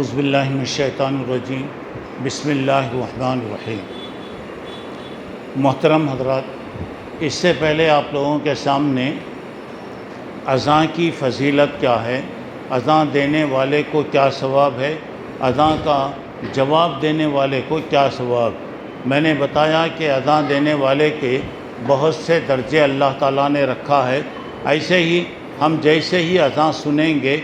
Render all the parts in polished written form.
اعوذ باللہ من الشیطان الرجیم بسم اللہ الرحمن الرحیم۔ محترم حضرات، اس سے پہلے آپ لوگوں کے سامنے اذان کی فضیلت کیا ہے، اذان دینے والے کو کیا ثواب ہے، اذان کا جواب دینے والے کو کیا ثواب۔ میں نے بتایا کہ اذان دینے والے کے بہت سے درجے اللہ تعالیٰ نے رکھا ہے۔ ایسے ہی ہم جیسے ہی اذان سنیں گے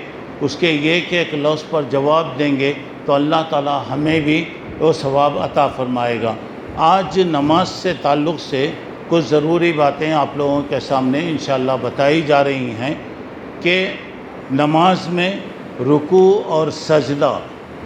اس کے ایک ایک لفظ پر جواب دیں گے تو اللہ تعالیٰ ہمیں بھی وہ ثواب عطا فرمائے گا۔ آج نماز سے تعلق سے کچھ ضروری باتیں آپ لوگوں کے سامنے انشاءاللہ بتائی جا رہی ہیں کہ نماز میں رکوع اور سجدہ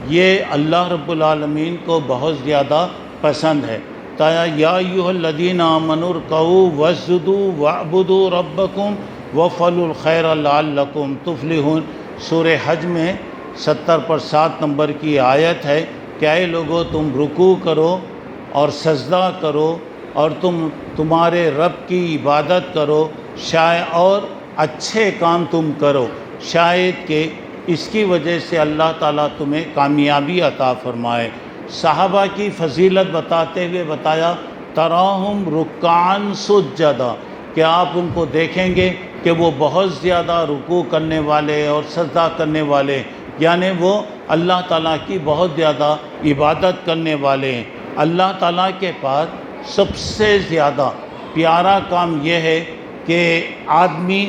یہ اللہ رب العالمین کو بہت زیادہ پسند ہے۔ یا ایھا الذین آمنوا ارکعوا واسجدوا واعبدوا ربکم وافعلوا الخیر لعلکم تفلحون۔ سورہ حج میں 70 پر 7 نمبر کی آیت ہے کہ اے لوگو تم رکوع کرو اور سجدہ کرو اور تمہارے رب کی عبادت کرو اور اچھے کام تم کرو، شاید کہ اس کی وجہ سے اللہ تعالیٰ تمہیں کامیابی عطا فرمائے۔ صحابہ کی فضیلت بتاتے ہوئے بتایا تراہم رکعان سجدا، کہ آپ ان کو دیکھیں گے کہ وہ بہت زیادہ رکوع کرنے والے اور سجدہ کرنے والے، یعنی وہ اللہ تعالیٰ کی بہت زیادہ عبادت کرنے والے ہیں۔ اللہ تعالیٰ کے پاس سب سے زیادہ پیارا کام یہ ہے کہ آدمی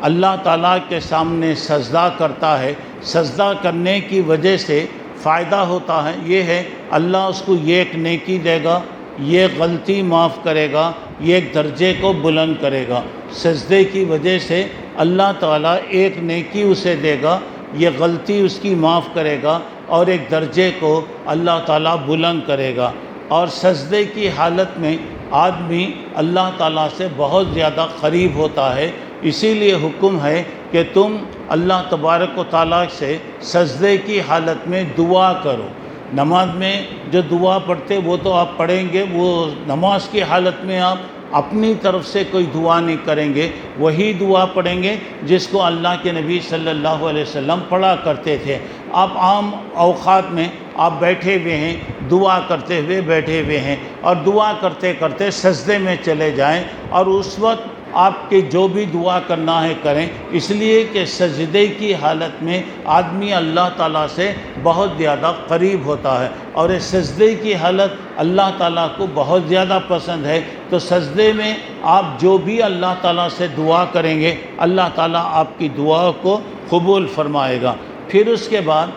اللہ تعالیٰ کے سامنے سجدہ کرتا ہے۔ سجدہ کرنے کی وجہ سے فائدہ ہوتا ہے یہ ہے اللہ اس کو یہ ایک نیکی دے گا، یہ غلطی معاف کرے گا، یہ ایک درجے کو بلند کرے گا۔ سجدے کی وجہ سے اللہ تعالیٰ ایک نیکی اسے دے گا، یہ غلطی اس کی معاف کرے گا اور ایک درجے کو اللہ تعالیٰ بلند کرے گا۔ اور سجدے کی حالت میں آدمی اللہ تعالیٰ سے بہت زیادہ قریب ہوتا ہے، اسی لیے حکم ہے کہ تم اللہ تبارک و تعالیٰ سے سجدے کی حالت میں دعا کرو۔ نماز میں جو دعا پڑھتے وہ تو آپ پڑھیں گے، وہ نماز کی حالت میں آپ اپنی طرف سے کوئی دعا نہیں کریں گے، وہی دعا پڑھیں گے جس کو اللہ کے نبی صلی اللہ علیہ وسلم پڑھا کرتے تھے۔ آپ عام اوقات میں آپ بیٹھے ہوئے ہیں، دعا کرتے ہوئے بیٹھے ہوئے ہیں اور دعا کرتے کرتے سجدے میں چلے جائیں اور اس وقت آپ کے جو بھی دعا کرنا ہے کریں، اس لیے کہ سجدے کی حالت میں آدمی اللہ تعالیٰ سے بہت زیادہ قریب ہوتا ہے اور اس سجدے کی حالت اللہ تعالیٰ کو بہت زیادہ پسند ہے۔ تو سجدے میں آپ جو بھی اللہ تعالیٰ سے دعا کریں گے اللہ تعالیٰ آپ کی دعا کو قبول فرمائے گا۔ پھر اس کے بعد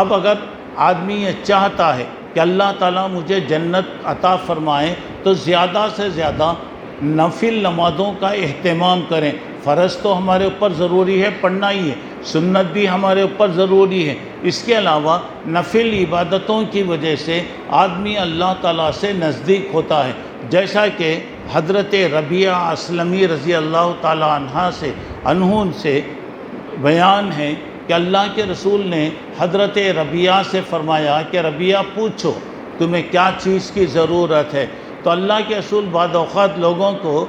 اب اگر آدمی یہ چاہتا ہے کہ اللہ تعالیٰ مجھے جنت عطا فرمائے تو زیادہ سے زیادہ نفل نمازوں کا اہتمام کریں۔ فرض تو ہمارے اوپر ضروری ہے، پڑھنا ہی ہے، سنت بھی ہمارے اوپر ضروری ہے، اس کے علاوہ نفل عبادتوں کی وجہ سے آدمی اللہ تعالیٰ سے نزدیک ہوتا ہے۔ جیسا کہ حضرت ربیعہ اسلمی رضی اللہ تعالیٰ عنہ سے بیان ہے کہ اللہ کے رسول نے حضرت ربیعہ سے فرمایا کہ ربیعہ پوچھو تمہیں کیا چیز کی ضرورت ہے۔ تو اللہ کے رسول بعض اوقات لوگوں کو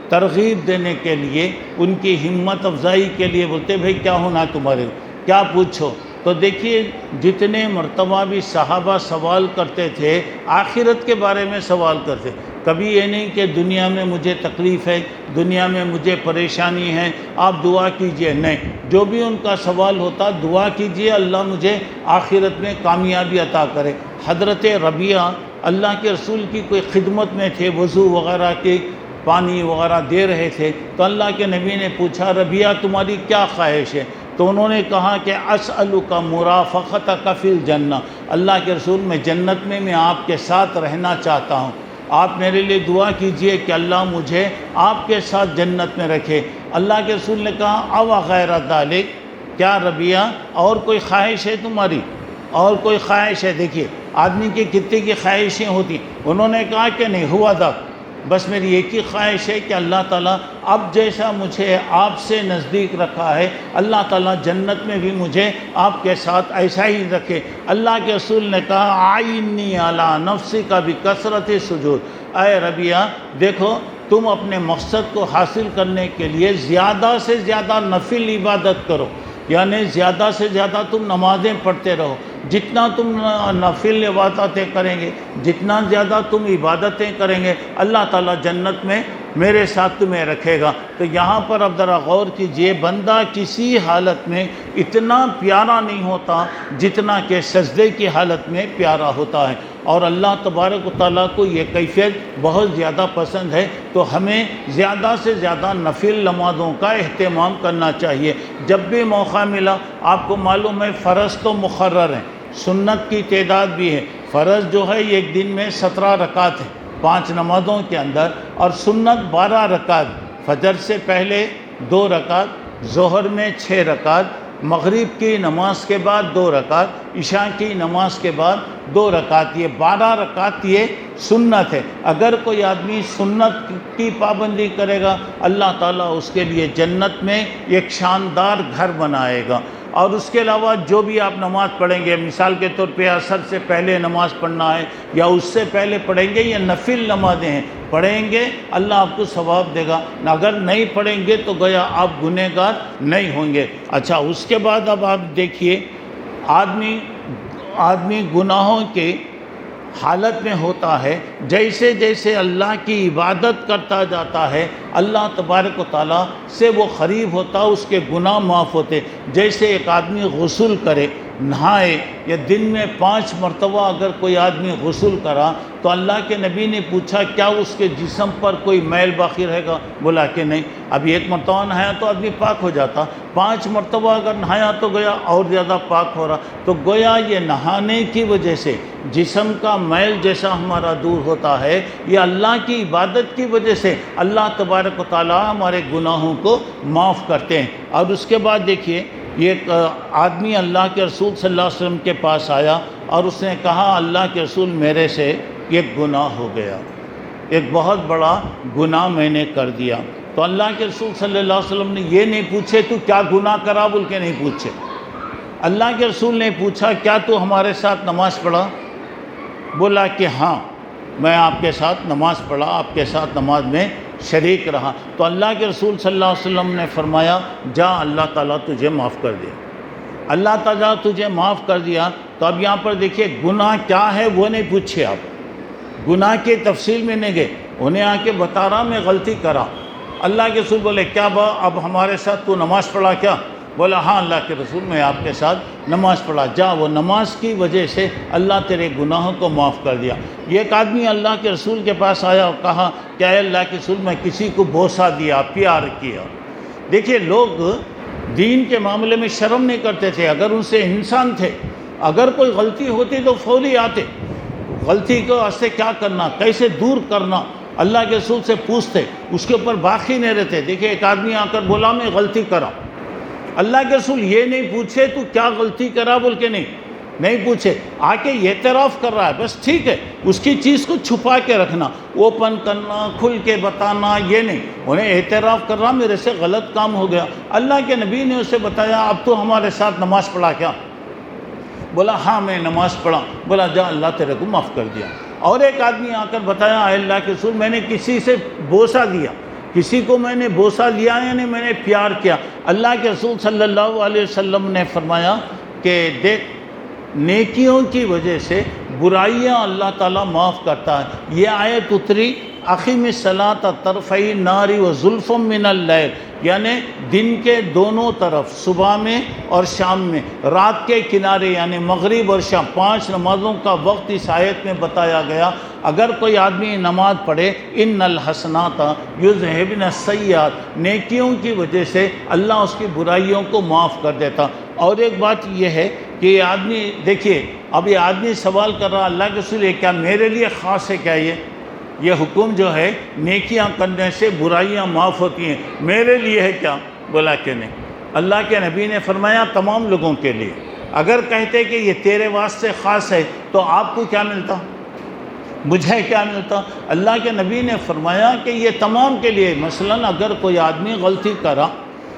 ترغیب دینے کے لیے، ان کی ہمت افزائی کے لیے بولتے بھئی کیا ہونا تمہارے، کیا پوچھو۔ تو دیکھیے جتنے مرتبہ بھی صحابہ سوال کرتے تھے آخرت کے بارے میں سوال کرتے، کبھی یہ نہیں کہ دنیا میں مجھے تکلیف ہے، دنیا میں مجھے پریشانی ہے، آپ دعا کیجئے، نہیں، جو بھی ان کا سوال ہوتا دعا کیجئے اللہ مجھے آخرت میں کامیابی عطا کرے۔ حضرت ربیعہ اللہ کے رسول کی کوئی خدمت میں تھے، وضو وغیرہ کے پانی وغیرہ دے رہے تھے، تو اللہ کے نبی نے پوچھا ربیعہ تمہاری کیا خواہش ہے؟ تو انہوں نے کہا کہ اسألک مرافقتک فی الجنہ، اللہ کے رسول میں جنت میں آپ کے ساتھ رہنا چاہتا ہوں، آپ میرے لیے دعا کیجئے کہ اللہ مجھے آپ کے ساتھ جنت میں رکھے۔ اللہ کے رسول نے کہا او غیر ذالک، کیا ربیعہ اور کوئی خواہش ہے تمہاری، اور کوئی خواہش ہے؟ دیکھیے آدمی کی کتنے کی خواہشیں ہوتی، انہوں نے کہا کہ نہیں ہوا تھا، بس میری ایک ہی خواہش ہے کہ اللہ تعالیٰ اب جیسا مجھے آپ سے نزدیک رکھا ہے اللہ تعالیٰ جنت میں بھی مجھے آپ کے ساتھ ایسا ہی رکھے۔ اللہ کے رسول نے کہا آئینی علی نفسک بکثرت السجود، اے ربیعہ دیکھو تم اپنے مقصد کو حاصل کرنے کے لیے زیادہ سے زیادہ نفل عبادت کرو، یعنی زیادہ سے زیادہ تم نمازیں پڑھتے رہو، جتنا تم نافل عبادتیں کریں گے، جتنا زیادہ تم عبادتیں کریں گے، اللہ تعالیٰ جنت میں میرے ساتھ تمہیں رکھے گا۔ تو یہاں پر اب ذرا غور کیجئے، بندہ کسی حالت میں اتنا پیارا نہیں ہوتا جتنا کہ سجدے کی حالت میں پیارا ہوتا ہے، اور اللہ تبارک و تعالیٰ کو یہ کیفیت بہت زیادہ پسند ہے۔ تو ہمیں زیادہ سے زیادہ نفل نمازوں کا اہتمام کرنا چاہیے۔ جب بھی موقع ملا، آپ کو معلوم ہے فرض تو مقرر ہیں، سنت کی تعداد بھی ہے۔ فرض جو ہے ایک دن میں 17 رکعت ہے 5 نمازوں کے اندر، اور سنت 12 رکعت، فجر سے پہلے 2 رکعت، ظہر میں 6 رکعت، مغرب کی نماز کے بعد 2 رکعت، عشاء کی نماز کے بعد 2 رکعت، یہ 12 رکعت یہ سنت ہے۔ اگر کوئی آدمی سنت کی پابندی کرے گا، اللہ تعالیٰ اس کے لیے جنت میں ایک شاندار گھر بنائے گا۔ اور اس کے علاوہ جو بھی آپ نماز پڑھیں گے، مثال کے طور پہ عصر سے پہلے نماز پڑھنا ہے یا اس سے پہلے پڑھیں گے، یہ نفل نمازیں ہیں، پڑھیں گے اللہ آپ کو ثواب دے گا، اگر نہیں پڑھیں گے تو گویا آپ گنہگار نہیں ہوں گے۔ اچھا، اس کے بعد اب آپ دیکھیے، آدمی گناہوں کے حالت میں ہوتا ہے، جیسے جیسے اللہ کی عبادت کرتا جاتا ہے، اللہ تبارک و تعالیٰ سے وہ قریب ہوتا، اس کے گناہ معاف ہوتے۔ جیسے ایک آدمی غسل کرے، نہائے، یا دن میں 5 مرتبہ اگر کوئی آدمی غسل کرا تو اللہ کے نبی نے پوچھا کیا اس کے جسم پر کوئی میل باقی رہے گا؟ بولا کہ نہیں۔ اب 1 مرتبہ نہایا تو آدمی پاک ہو جاتا، 5 مرتبہ اگر نہایا تو گویا اور زیادہ پاک ہو رہا۔ تو گویا یہ نہانے کی وجہ سے جسم کا میل جیسا ہمارا دور ہوتا ہے، یہ اللہ کی عبادت کی وجہ سے اللہ تبارک و تعالیٰ ہمارے گناہوں کو معاف کرتے ہیں۔ اور اس کے بعد دیکھیے، ایک آدمی اللہ کے رسول صلی اللہ علیہ وسلم کے پاس آیا اور اس نے کہا اللہ کے رسول، میرے سے ایک گناہ ہو گیا، ایک بہت بڑا گناہ میں نے کر دیا۔ تو اللہ کے رسول صلی اللہ علیہ وسلم نے یہ نہیں پوچھے تو کیا گناہ کرا بول کے نہیں پوچھے، اللہ کے رسول نے پوچھا کیا تو ہمارے ساتھ نماز پڑھا؟ بولا کہ ہاں، میں آپ کے ساتھ نماز پڑھا، آپ کے ساتھ نماز میں شریک رہا۔ تو اللہ کے رسول صلی اللہ علیہ وسلم نے فرمایا جا، اللہ تعالیٰ تجھے معاف کر دیا، اللہ تعالیٰ تجھے معاف کر دیا۔ تو اب یہاں پر دیکھیے گناہ کیا ہے وہ نہیں پوچھے، آپ گناہ کی تفصیل میں نہیں گئے، انہیں آ کے بتا رہا میں غلطی کرا۔ اللہ کے رسول بولے کیا اب ہمارے ساتھ تو نماز پڑھا کیا؟ بولا ہاں اللہ کے رسول، میں آپ کے ساتھ نماز پڑھا۔ جا، وہ نماز کی وجہ سے اللہ تیرے گناہوں کو معاف کر دیا۔ یہ ایک آدمی اللہ کے رسول کے پاس آیا اور کہا کہ اے اللہ کے رسول، میں کسی کو بوسہ دیا، پیار کیا۔ دیکھیے، لوگ دین کے معاملے میں شرم نہیں کرتے تھے، اگر ان سے انسان تھے، اگر کوئی غلطی ہوتی تو فوری آتے، غلطی کو سے کیا کرنا، کیسے دور کرنا، اللہ کے رسول سے پوچھتے، اس کے اوپر باقی نہیں رہتے۔ دیکھیے، ایک آدمی آ کر بولا میں غلطی کرا، اللہ کے رسول یہ نہیں پوچھے تو کیا غلطی کرا بول کے نہیں پوچھے، آ کے یہ اعتراف کر رہا ہے، بس ٹھیک ہے۔ اس کی چیز کو چھپا کے رکھنا، اوپن کرنا، کھل کے بتانا، یہ نہیں، انہیں اعتراف کر رہا میرے سے غلط کام ہو گیا۔ اللہ کے نبی نے اسے بتایا اب تو ہمارے ساتھ نماز پڑھا کیا؟ بولا ہاں میں نماز پڑھا۔ بولا جا، اللہ تیرے کو معاف کر دیا۔ اور ایک آدمی آ کر بتایا اے اللہ کے رسول، میں نے کسی سے بوسہ دیا، کسی کو میں نے بوسہ دیا، یعنی میں نے پیار کیا۔ اللہ کے رسول صلی اللہ علیہ وسلم نے فرمایا کہ دیکھ، نیکیوں کی وجہ سے برائیاں اللہ تعالیٰ معاف کرتا ہے۔ یہ آیت اتری اقیم الصلاۃ طرفی النہار وزلفا من اللیل، یعنی دن کے دونوں طرف، صبح میں اور شام میں، رات کے کنارے یعنی مغرب اور شام، 5 نمازوں کا وقت اس آیت میں بتایا گیا۔ اگر کوئی آدمی نماز پڑھے، ان الحسنات یذہبن السیئات، نیکیوں کی وجہ سے اللہ اس کی برائیوں کو معاف کر دیتا۔ اور ایک بات یہ ہے کہ یہ آدمی، دیکھیے اب یہ آدمی سوال کر رہا اللہ کے رسول، یہ کیا میرے لیے خاص ہے کیا؟ یہ حکم جو ہے نیکیاں کرنے سے برائیاں معاف ہوتی ہیں، میرے لیے ہے کیا؟ بولا کہ نہیں۔ اللہ کے نبی نے فرمایا تمام لوگوں کے لیے۔ اگر کہتے کہ یہ تیرے واسطے خاص ہے تو آپ کو کیا ملتا، مجھے کیا ملتا؟ اللہ کے نبی نے فرمایا کہ یہ تمام کے لیے۔ مثلاً اگر کوئی آدمی غلطی کرا،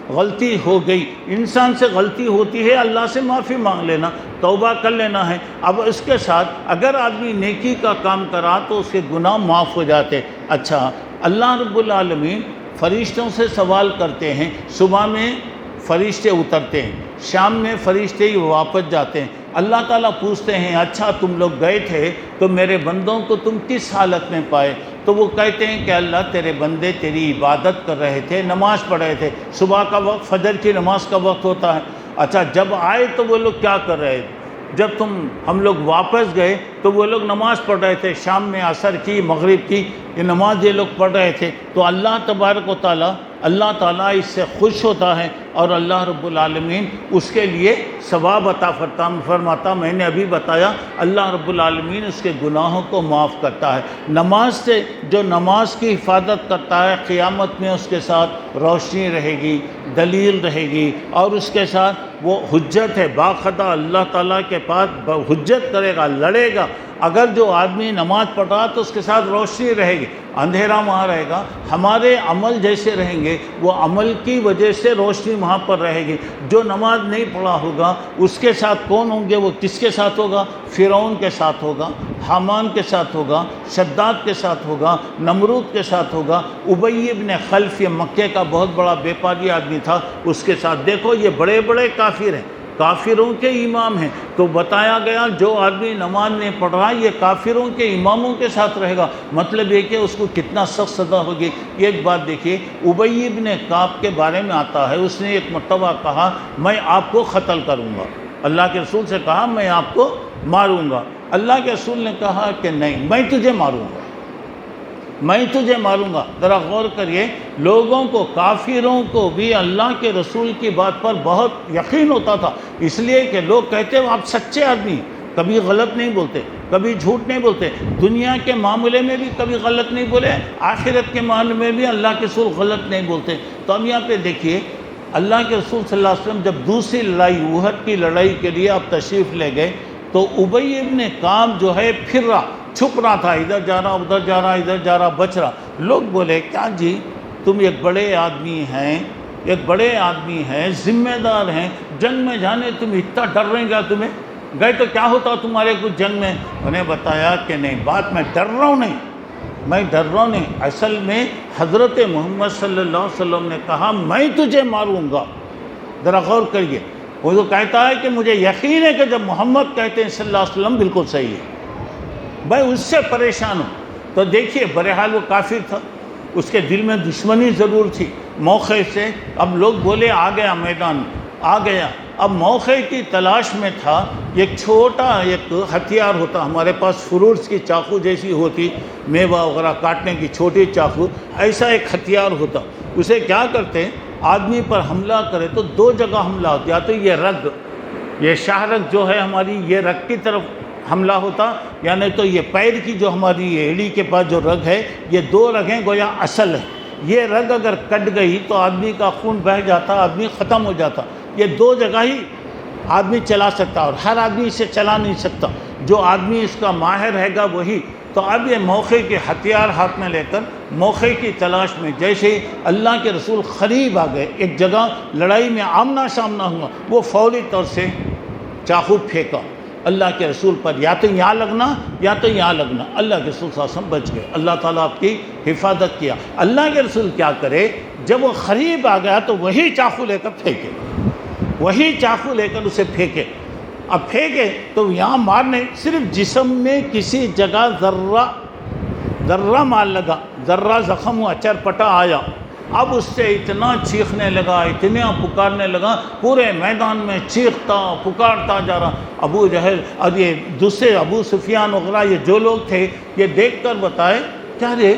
غلطی ہو گئی، انسان سے غلطی ہوتی ہے، اللہ سے معافی مانگ لینا، توبہ کر لینا ہے۔ اب اس کے ساتھ اگر آدمی نیکی کا کام کرا تو اس کے گناہ معاف ہو جاتے۔ اچھا، اللہ رب العالمین فرشتوں سے سوال کرتے ہیں، صبح میں فرشتے اترتے ہیں، شام میں فرشتے ہی واپس جاتے ہیں۔ اللہ تعالیٰ پوچھتے ہیں اچھا تم لوگ گئے تھے تو میرے بندوں کو تم کس حالت میں پائے؟ تو وہ کہتے ہیں کہ اللہ تیرے بندے تیری عبادت کر رہے تھے، نماز پڑھ رہے تھے، صبح کا وقت فجر کی نماز کا وقت ہوتا ہے۔ اچھا جب آئے تو وہ لوگ کیا کر رہے تھے؟ جب ہم لوگ واپس گئے تو وہ لوگ نماز پڑھ رہے تھے، شام میں عصر کی مغرب کی یہ نماز یہ لوگ پڑھ رہے تھے۔ تو اللہ تبارک و تعالیٰ اس سے خوش ہوتا ہے اور اللہ رب العالمین اس کے لیے ثواب عطا فرماتا۔ میں نے ابھی بتایا اللہ رب العالمین اس کے گناہوں کو معاف کرتا ہے۔ نماز سے جو نماز کی حفاظت کرتا ہے قیامت میں اس کے ساتھ روشنی رہے گی، دلیل رہے گی، اور اس کے ساتھ وہ حجت ہے، باخدا اللہ تعالیٰ کے پاس حجت کرے گا، لڑے گا۔ اگر جو آدمی نماز پڑھ رہا تو اس کے ساتھ روشنی رہے گی، اندھیرا وہاں رہے گا۔ ہمارے عمل جیسے رہیں گے وہ عمل کی وجہ سے روشنی وہاں پر رہے گی۔ جو نماز نہیں پڑھا ہوگا اس کے ساتھ کون ہوں گے؟ وہ کس کے ساتھ ہوگا؟ فرعون کے ساتھ ہوگا، حامان کے ساتھ ہوگا، شداد کے ساتھ ہوگا، نمرود کے ساتھ ہوگا، ابی ابن خلف یہ مکے کا بہت بڑا بیپاری آدمی تھا، اس کے ساتھ۔ دیکھو یہ بڑے بڑے کافر ہیں، کافروں کے امام ہیں۔ تو بتایا گیا جو آدمی نماز نہیں پڑھ رہا یہ کافروں کے اماموں کے ساتھ رہے گا، مطلب یہ کہ اس کو کتنا سخت سزا ہوگی۔ ایک بات دیکھیے، ابی ابن کعب کے بارے میں آتا ہے، اس نے ایک مرتبہ کہا میں آپ کو قتل کروں گا، اللہ کے رسول سے کہا میں آپ کو ماروں گا۔ اللہ کے رسول نے کہا کہ نہیں، میں تجھے ماروں گا، میں تجھے ماروں گا۔ ذرا غور کریے، لوگوں کو، کافروں کو بھی اللہ کے رسول کی بات پر بہت یقین ہوتا تھا، اس لیے کہ لوگ کہتے ہیں آپ سچے آدمی، کبھی غلط نہیں بولتے، کبھی جھوٹ نہیں بولتے، دنیا کے معاملے میں بھی کبھی غلط نہیں بولے، آخرت کے معاملے میں بھی اللہ کے رسول غلط نہیں بولتے۔ تو اب یہاں پہ دیکھیے اللہ کے رسول صلی اللہ علیہ وسلم جب دوسری لڑائی احد کی لڑائی کے لیے آپ تشریف لے گئے تو ابی ابن کعب جو ہے پھر رہا، چھپ رہا تھا، ادھر جا رہا ادھر جا رہا ادھر جا رہا، بچ رہا۔ لوگ بولے کیا جی تم ایک بڑے آدمی ہیں، ایک بڑے آدمی ہیں، ذمہ دار ہیں، جنگ میں جانے تم اتنا ڈر رہے گا؟ تمہیں گئے تو کیا ہوتا تمہارے کچھ جنگ میں؟ انہیں بتایا کہ نہیں، بات میں ڈر رہا ہوں نہیں، میں ڈر رہا ہوں نہیں، اصل میں حضرت محمد صلی اللہ علیہ وسلم نے کہا میں تجھے ماروں گا۔ ذرا غور کریے، وہ تو کہتا ہے کہ مجھے یقین ہے کہ جب محمد کہتے ہیں صلی اللہ علیہ وسلم بالکل صحیح ہے، میں اس سے پریشان ہوں۔ تو دیکھیے بہرحال وہ کافر تھا، اس کے دل میں دشمنی ضرور تھی موقع سے۔ اب لوگ بولے آ گیا میدان آ گیا، اب موقع کی تلاش میں تھا۔ ایک چھوٹا ایک ہتھیار ہوتا ہمارے پاس، فروٹس کی چاقو جیسی ہوتی، میوہ وغیرہ کاٹنے کی چھوٹی چاقو، ایسا ایک ہتھیار ہوتا۔ اسے کیا کرتے، آدمی پر حملہ کرے تو دو جگہ حملہ ہوتا، یا تو یہ رگ، یہ شاہ رگ جو ہے ہماری، یہ رگ کی طرف حملہ ہوتا، یعنی تو یہ پیر کی جو ہماری ایڑی کے پاس جو رگ ہے، یہ دو رگیں گویا اصل ہے، یہ رگ اگر کٹ گئی تو آدمی کا خون بہہ جاتا، آدمی ختم ہو جاتا۔ یہ دو جگہ ہی آدمی چلا سکتا، اور ہر آدمی اسے چلا نہیں سکتا، جو آدمی اس کا ماہر رہے گا وہی۔ تو اب یہ موقع کے ہتھیار ہاتھ میں لے کر موقع کی تلاش میں جیسے ہی اللہ کے رسول قریب آ گئے، ایک جگہ لڑائی میں آمنا سامنا ہوا، وہ فوری طور سے چاقو پھینکا اللہ کے رسول پر، یا تو یہاں لگنا یا تو یہاں لگنا۔ اللہ کے رسول صلی اللہ علیہ وسلم بچ گئے، اللہ تعالیٰ آپ کی حفاظت کیا۔ اللہ کے رسول کیا کرے، جب وہ قریب آ گیا تو وہی چاقو لے کر پھینکے، وہی چاقو لے کر اسے پھینکے۔ اب پھینکے تو یہاں مارنے، صرف جسم میں کسی جگہ ذرہ مار لگا، ذرہ زخم ہوا، چرپٹا آیا۔ اب اس سے اتنا چیخنے لگا، اتنا پکارنے لگا، پورے میدان میں چیختا پکارتا جا رہا۔ ابو جہل اور یہ دوسرے ابو سفیان وغیرہ یہ جو لوگ تھے، یہ دیکھ کر بتائے کیا رے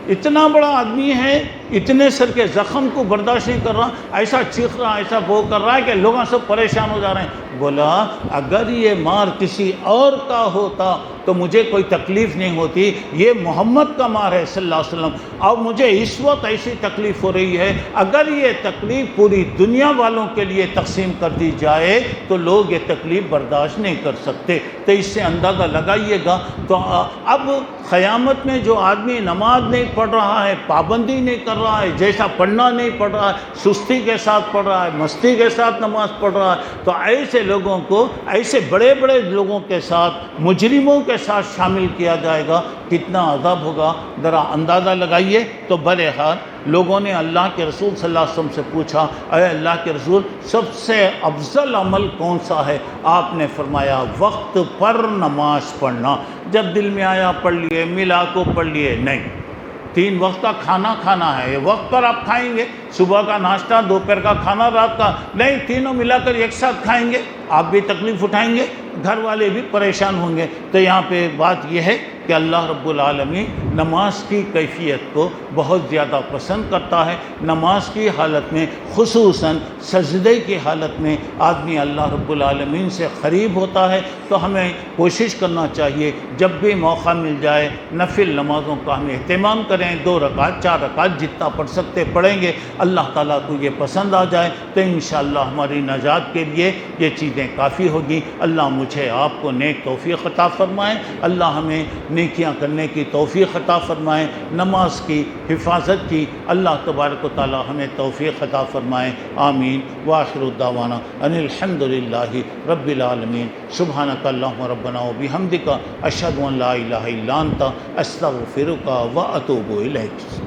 اتنا بڑا آدمی ہے، اتنے سر کے زخم کو برداشت نہیں کر رہا، ایسا چیخ رہا، ایسا وہ کر رہا ہے کہ لوگوں سب پریشان ہو جا رہے ہیں۔ بولا اگر یہ مار کسی اور کا ہوتا تو مجھے کوئی تکلیف نہیں ہوتی، یہ محمد کا مار ہے صلی اللہ علیہ وسلم، اور مجھے اس وقت ایسی تکلیف ہو رہی ہے۔ اگر یہ تکلیف پوری دنیا والوں کے لیے تقسیم کر دی جائے تو لوگ یہ تکلیف برداشت نہیں کر سکتے۔ تو اس سے اندازہ لگائیے گا۔ تو اب قیامت میں جو آدمی نماز نہیں پڑھ رہا ہے، پابندی نہیں کر رہا ہے، جیسا پڑھنا نہیں پڑھ رہا ہے، سستی کے ساتھ پڑھ رہا ہے، مستی کے ساتھ نماز پڑھ رہا ہے، تو ایسے لوگوں کو، ایسے بڑے بڑے لوگوں کے ساتھ، مجرموں کے ساتھ شامل کیا جائے گا، کتنا عذاب ہوگا ذرا اندازہ لگائیے۔ تو بہرحال لوگوں نے اللہ کے رسول صلی اللہ علیہ وسلم سے پوچھا اے اللہ کے رسول سب سے افضل عمل کون سا ہے؟ آپ نے فرمایا وقت پر نماز پڑھنا۔ جب دل میں آیا پڑھ لیے، ملا کو پڑھ لیے، نہیں، 3 وقت کا کھانا کھانا ہے، یہ وقت پر آپ کھائیں گے، صبح کا ناشتہ، دوپہر کا کھانا، رات کا نہیں، تینوں ملا کر ایک ساتھ کھائیں گے، آپ بھی تکلیف اٹھائیں گے، گھر والے بھی پریشان ہوں گے۔ تو یہاں پہ بات یہ ہے کہ اللہ رب العالمین نماز کی کیفیت کو بہت زیادہ پسند کرتا ہے۔ نماز کی حالت میں، خصوصاً سجدے کی حالت میں آدمی اللہ رب العالمین سے قریب ہوتا ہے۔ تو ہمیں کوشش کرنا چاہیے جب بھی موقع مل جائے نفل نمازوں کا ہم اہتمام کریں، 2 رکعت 4 رکعت جتنا پڑھ سکتے پڑھیں گے۔ اللہ تعالیٰ کو یہ پسند آ جائے تو انشاءاللہ ہماری نجات کے لیے یہ چیزیں کافی ہوگی۔ اللہ مجھے آپ کو نیک توفیق عطا فرمائے، اللہ ہمیں نیکیاں کرنے کی توفیق عطا فرمائے، نماز کی حفاظت کی اللہ تبارک و تعالی ہمیں توفیق عطا فرمائے، آمین۔ وآخر دعوانا ان الحمد للہ رب العالمین۔ سبحانک اللہم ربنا و بحمدک، اشہد ان لا الہ الا انت، استغفرک و اتوب الیک۔